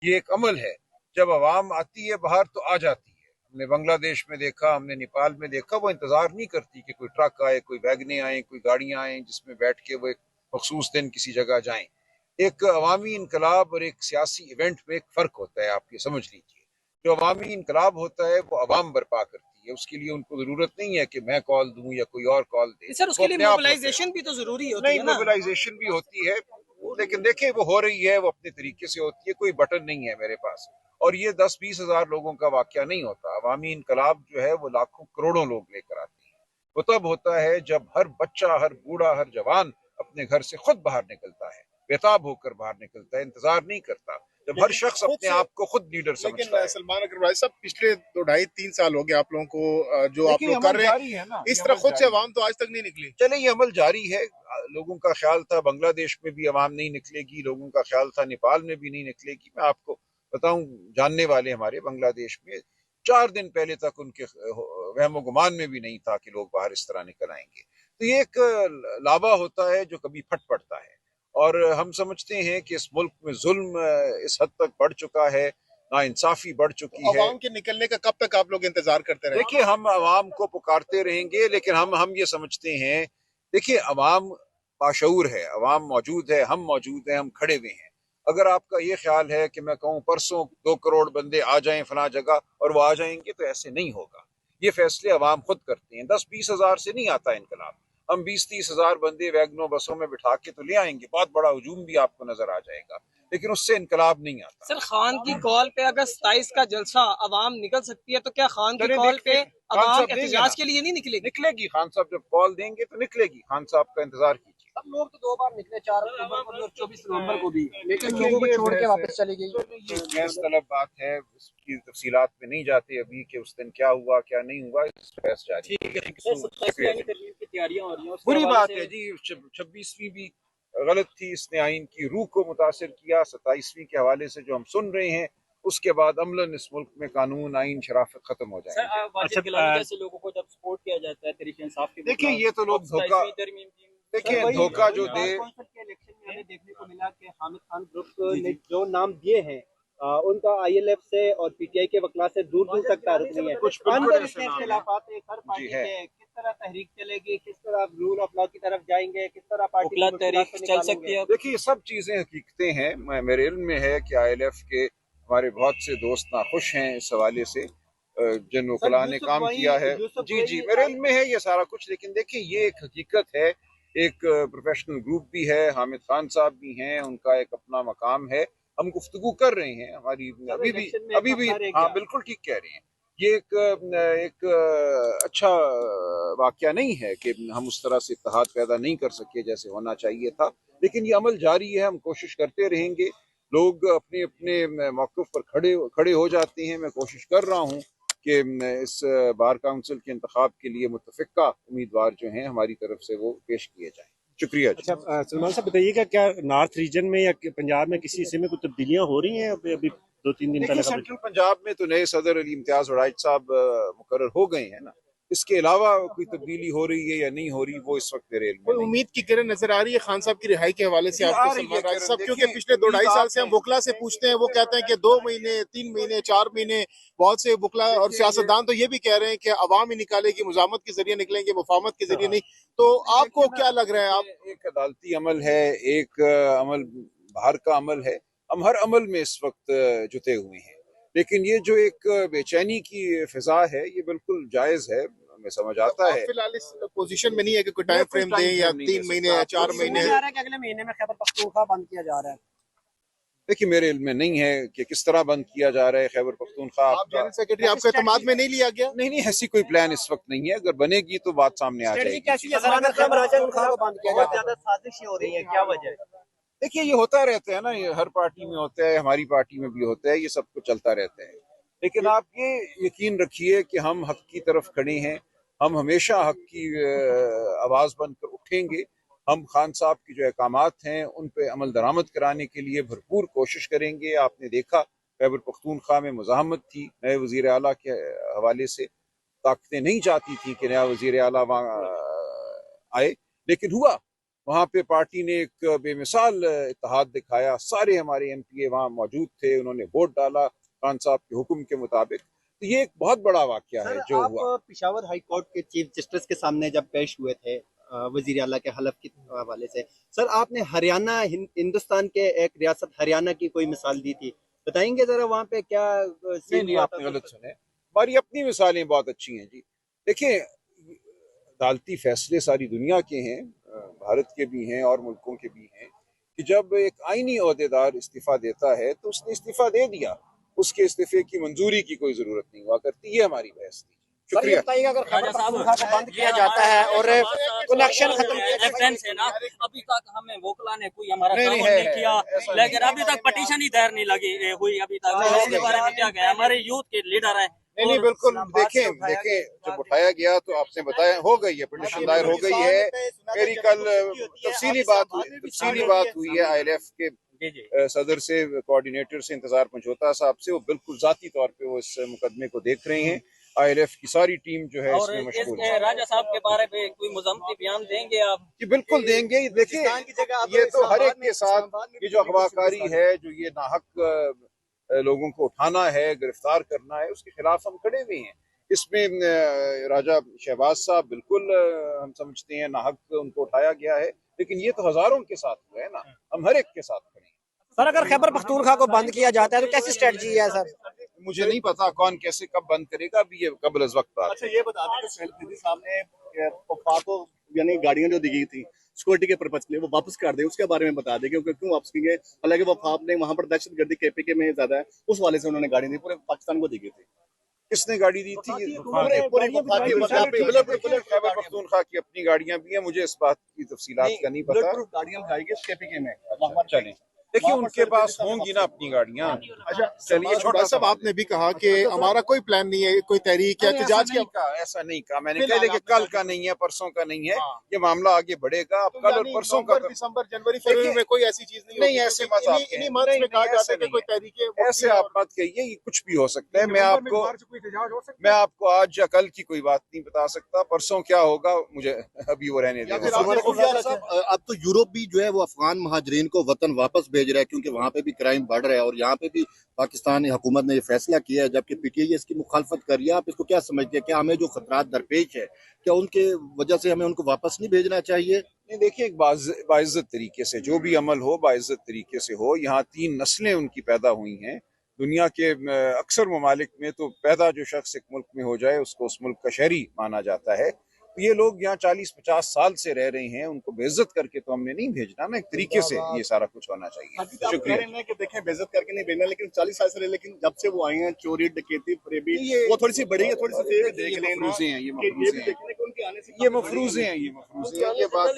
ये एक अमल है। जब आवाम आती है बाहर तो आ जाती है। हमने बांग्लादेश में देखा, हमने नेपाल में देखा, वो इंतजार नहीं करती कि कोई ट्रक आए, कोई वैगने आए, कोई गाड़ियां आए जिसमें बैठ के वो एक मखसूस दिन किसी जगह जाएं। एक अवामी इनकलाब और एक सियासी इवेंट में एक फर्क होता है, आप ये समझ लीजिए। जो अवामी इनकलाब होता है वो अवाम बर्पा करती है, उसके लिए उनको जरूरत नहीं है कि मैं कॉल दूं या कोई और कॉल दे, सर वो उसके लिए अपने आप होते हैं। मोबिलाइजेशन भी तो जरूरी होती नहीं, है ना। मोबिलाइजेशन भी होती है, लेकिन देखिए वो हो रही है, वो अपने तरीके से होती है, कोई बटन नहीं है मेरे पास। और ये 10-20 हज़ार लोगों का वाकया नहीं होता। अवामी इनकलाब जो है वो लाखों करोड़ों लोग लेकर आते हैं। वो तब होता है जब हर बच्चा, हर बूढ़ा, हर जवान अपने घर से खुद बाहर निकलता है, बेताब होकर बाहर निकलता है, इंतजार नहीं करता। जब हर शख्स अपने आप को खुद लीडर समझता है। सलमान अकबर भाई साहब, पिछले 2 ढाई 3 साल हो गए आप लोगों को जो आप देखिए लोग कर रहे हैं, है ना, इस तरह खुद से अवाम तो आज तक नहीं निकली। चले ये अमल जारी है। लोगों का ख्याल था बांग्लादेश में भी अवाम नहीं निकलेगी, लोगों का ख्याल था नेपाल में भी नहीं निकलेगी। मैं आपको बताऊं, जानने वाले हमारे बांग्लादेश में 4 दिन पहले तक उनके वहमो गुमान में भी नहीं था कि लोग बाहर इस तरह निकल आएंगे। तो ये एक लावा होता है जो कभी फट पड़ता है। और हम समझते हैं कि इस मुल्क में जुल्म इस हद तक बढ़ चुका है, ना इंसाफी बढ़ चुकी है। अवाम के निकलने का कब तक आप लोग इंतजार करते रहे? देखिए हम अवाम को पुकारते रहेंगे, लेकिन हम ये समझते हैं, देखिए अवाम बाशऊर है, अवाम मौजूद है, हम मौजूद हैं, हम खड़े हुए हैं। अगर आपका ये ख्याल है कि मैं कहूँ परसों 2 करोड़ बंदे आ जाएं फला जगह और वो आ जाएंगे, तो ऐसे नहीं होगा। ये फैसले अवाम खुद करते हैं। 10-20 हज़ार से नहीं आता इनकलाब। हम 20-30 हज़ार बंदे वैगनों बसों में बिठा के तो ले आएंगे, बहुत बड़ा हजूम भी आपको नजर आ जाएगा, लेकिन उससे इनकलाब नहीं आता। सर खान की कॉल पे अगर 27 का जलसा अवाम निकल सकती है तो क्या खान की चले कॉल पे खान अवाम साहब देंगे ना, एहतजाज के लिए नहीं निकलेगी? निकलेगी। खान साहब जब कॉल देंगे तो निकलेगी। खान साहब का इंतजार कीजिए। सब लोग तो 2 बार निकले, 4 अक्टूबर को भी और 24 नवंबर को भी, लेकिन देखिए लोगों को ये छोड़ के बहस है, वापस चली गई। ये गैस तलब बात है, उसकी तफसीलात में नहीं जाते अभी कि उस दिन क्या हुआ क्या नहीं हुआ, इस बहस जारी है। की तैयारियां हो रही हैं, बुरी बात है जी। 26वीं भी गलत थी, इसने आइन की रूह को मुतासर किया। 27वीं के हवाले से जो हम सुन रहे हैं, उसके बाद अमलन इस मुल्क में कानून, आइन, शराफत खत्म हो जाएगी। अच्छा, जैसे लोगों को जब सपोर्ट किया जाता है तहरीक इंसाफ के, देखिए ये तो लोग धोखा, देखिए धोखा जो दे। के इलेक्शन में हमें देखने को मिला कि हामिद खान ग्रुप ने जो नाम दिए हैं उनका आईएलएफ से और पीटीआई के वकला से दूर दूर तक तारुफ नहीं है। कुछ बिल्कुल अंदर ऐसे इतने नाम है। इख्तिलाफात है हर पार्टी है। के, किस तरह तहरीक चलेगी, किस तरह रूल ऑफ लॉ की तरफ जाएंगे, किस तरह पार्टी वकला तहरीक चल सकती है? देखिए ये सब चीजें हकीकतें हैं। मेरे इल्म में है कि आईएलएफ के हमारे बहुत से दोस्त नाखुश हैं इस हवाले से, जिन वकला ने काम किया है। जी जी, मेरे इल्म में है ये सारा कुछ। लेकिन देखिए ये एक हकीकत है, एक प्रोफेशनल ग्रुप भी है, हामिद खान साहब भी हैं, उनका एक अपना मकाम है। हम गुफ्तगू कर रहे हैं, हमारी अभी भी हाँ बिल्कुल ठीक कह रहे हैं। ये एक अच्छा वाकया नहीं है कि हम उस तरह से इत्तेहाद पैदा नहीं कर सके जैसे होना चाहिए था। लेकिन ये अमल जारी है, हम कोशिश करते रहेंगे। लोग अपने अपने मौक़िफ़ पर खड़े हो जाते हैं। मैं कोशिश कर रहा हूँ कि इस बार काउंसिल के इंतखाब के लिए मुतफ़िक़ा उम्मीदवार जो हैं हमारी तरफ से वो पेश किए जाएँ। शुक्रिया। अच्छा सलमान साहब बताइएगा, क्या नॉर्थ रीजन में या पंजाब में किसी हिस्से में कुछ तब्दीलियां हो रही हैं? अभी 2-3 दिन पहले सेंट्रल पंजाब में तो नए सदर अली इम्तियाज वड़ाइच साहब मुकर्रर हो गए हैं ना। इसके अलावा कोई तब्दीली हो रही है या नहीं हो रही, वो इस वक्त मेरे इल्म में कोई नहीं। उम्मीद की किरण नजर आ रही है खान साहब की रिहाई के हवाले से आ आपको रही है सलमान राज किरण, साहब? क्योंकि देखिए, पिछले 2 ढाई साल से हम उम्मीद वकला से पूछते हैं, वो कहते हैं कि 2 महीने 3 महीने 4 महीने। बहुत से वकला और सियासतदान तो ये भी कह रहे हैं कि अवाम ही निकालेगी, मुजामत के जरिए निकलेंगे, मुफाहमत के जरिए नहीं। तो आपको क्या लग रहा है? आप एक अदालती अमल है, एक अमल बाहर का अमल है। हम हर अमल में इस वक्त जुटे हुए हैं, लेकिन ये जो एक बेचैनी की फिजा है ये बिल्कुल जायज है, हमें समझ आता है। फिलहाल इस पोजीशन में नहीं है कि कोई टाइम फ्रेम दें या 3 महीने या 4 महीने? अगले महीने में खैबर पख्तूनख्वा बंद किया जा रहा है। देखिए मेरे इल्म में नहीं है कि किस तरह बंद किया जा रहा है खैबर पख्तूनख्वा। आप जनरल सेक्रेटरी, आपके एतमाद में नहीं लिया गया? नहीं, ऐसी कोई प्लान इस वक्त नहीं है। अगर बनेगी तो बात सामने आ जाएगी। साजिश हो रही है, क्या वजह है? देखिए ये होता रहता है ना, ये हर पार्टी में होता है, हमारी पार्टी में भी होता है, ये सब कुछ चलता रहता है। लेकिन आप ये यकीन रखिए कि हम हक की तरफ खड़े हैं। हम हमेशा हक की आवाज़ बनकर उठेंगे। हम खान साहब की जो अहकामात हैं उन पे अमल दरामद कराने के लिए भरपूर कोशिश करेंगे। आपने देखा खैबर पख्तूनख्वा में मुज़ाहमत थी नए वज़ीर आला के हवाले से। ताकतें नहीं चाहती थी कि नया वज़ीर आला वहाँ आए, लेकिन हुआ। वहाँ पे पार्टी ने एक बेमिसाल इत्तेहाद दिखाया, सारे हमारे MPA वहाँ मौजूद थे, उन्होंने वोट डाला खान साहब के हुक्म के मुताबिक। तो ये एक बहुत बड़ा वाकया है जो आप हुआ। पिशावर हाई कोर्ट के चीफ जस्टिस के सामने जब पेश हुए थे वजीर आला के हलफ के हवाले से, सर आपने हरियाणा हिंदुस्तान के एक रियासत हरियाणा की कोई मिसाल दी थी, बताएंगे जरा वहाँ पे क्या नहीं, आपने गलत सुने। हमारी अपनी मिसालें बहुत अच्छी हैं जी। देखिए, अदालती फैसले सारी दुनिया के हैं, भारत के भी हैं और मुल्कों के भी हैं, कि जब एक आईनी ओहदेदार इस्तीफा देता है तो उसने इस्तीफा दे दिया, उसके इस्तीफे की मंजूरी की कोई जरूरत नहीं हुआ करती। ये हमारी बहस थी। शुक्रिया। अगर खैबर पख्तूनख्वा को बंद किया जाता है और कनेक्शन खत्म रेफरेंस है ना, अभी तक हमें वोकला ने कोई हमारा नहीं, काम है, नहीं किया, लेकिन अभी तक पटिशन ही दायर नहीं लगी हुई अभी तक। इसके बारे में क्या कहें, हमारे यूथ के लीडर हैं। नहीं, बिल्कुल। देखें जब उठाया गया तो आपने बताया हो गई है, पिटीशन दायर हो गई है। मेरी कल तफसीली बात हुई है ILF के सदर से, कोऑर्डिनेटर से, इंतजार पंचोता साहब से। वो बिल्कुल जाती तौर पे वो इस मुकदमे को देख रहे हैं। ILF की सारी टीम जो है इसमें मशगूल है। राजा साहब के बारे में कोई मुज़म्मती बयान देंगे आप? जी बिल्कुल देंगे। देखिए, ये तो हर एक के साथ ये जो अगवाकारी है, जो ये नाहक लोगों को उठाना है, गिरफ्तार करना है, उसके खिलाफ हम खड़े हुए हैं। इसमें राजा शहबाज साहब बिल्कुल हम समझते हैं नाहक उनको उठाया गया है, लेकिन ये तो हजारों के साथ हुआ है ना, हम हर एक के साथ खड़े हैं। सर अगर खैबर पख्तूनख्वा को बंद किया जाता है तो कैसी स्ट्रेटजी है सर? मुझे नहीं पता कौन कैसे कब बंद करेगा, अभी ये कबल अज़ वक्त बात। अच्छा, ये बता दें कि सैयद साहब ने वफा को यानी गाड़ियां जो दी गई थी सिक्योरिटी के पर्पज के लिए वो वापस कर दें, उसके बारे में बता दें क्योंकि क्यों वापस किए। हालांकि वफा ने वहां पर दहशतगर्दी KPK में ज्यादा है, उस वाले से उन्होंने गाड़ी दी, पूरे पाकिस्तान को दी गई थी। किसने गाड़ी दी थी? पूरी वफा की खैबर पख्तूनख्वा की अपनी गाड़ियां भी हैं, मुझे इस बात की तफसीलात का नहीं पता। गाड़ियां लगाई गई KPK में। चलें, देखिए उनके पास होंगी ना अपनी गाड़ियां। अच्छा चलिए, छोटा साहब आपने भी कहा कि हमारा कोई प्लान नहीं है, कोई तहरीक या एहतजाज की। ऐसा नहीं कहा मैंने। कह कि कल का नहीं है, परसों का नहीं है, ये मामला आगे बढ़ेगा। अब कल और परसों का दिसंबर, जनवरी, फरवरी में कोई ऐसी चीज नहीं ऐसे मत आप इन्हीं मंथ्स में कहा जाता है कि कोई तहरीक, ऐसे आप मत कहिए, ये कुछ भी हो सकता है। मैं आपको आज या कल की कोई बात नहीं बता सकता, परसों क्या होगा मुझे अभी वो रहने दें। अब तो यूरोप भी जो है वो अफगान महाजरीन को वतन वापस भेज रहा है क्योंकि वहाँ पे भी क्राइम बढ़ रहा है और यहाँ पे भी पाकिस्तानी हुकूमत ने ये फैसला किया है, जबकि PTI इसकी मुखालफत कर रही है। आप इसको क्या समझते हैं? क्या हमें जो खतरात दरपेश है, क्या उनके वजह से हमें उनको वापस नहीं भेजना चाहिए? नहीं, देखिए, एक बाइज्जत तरीके से जो भी अमल हो, बाइज्जत तरीके से हो। यहाँ 3 नस्लें उनकी पैदा हुई हैं। दुनिया के अक्सर ममालिक में तो पैदा जो शख्स एक मुल्क में हो जाए उसको उस मुल्क का शहरी माना जाता है। तो ये लोग यहाँ 40-50 साल से रह रहे हैं, उनको बेइज्जत करके तो हमने नहीं भेजना ना। एक तरीके से ये सारा कुछ होना चाहिए। शुक्रिया। कि देखें बेइज्जत करके नहीं भेजना, लेकिन 40 साल से रहे, लेकिन जब से वो आए हैं चोरी डकैती फरेबी वो थोड़ी सी बढ़ी है, थोड़ी सी देख लें। मफरूजे हैं, ये भी देखने को उनके आने से ये मफरूजे हैं, ये बात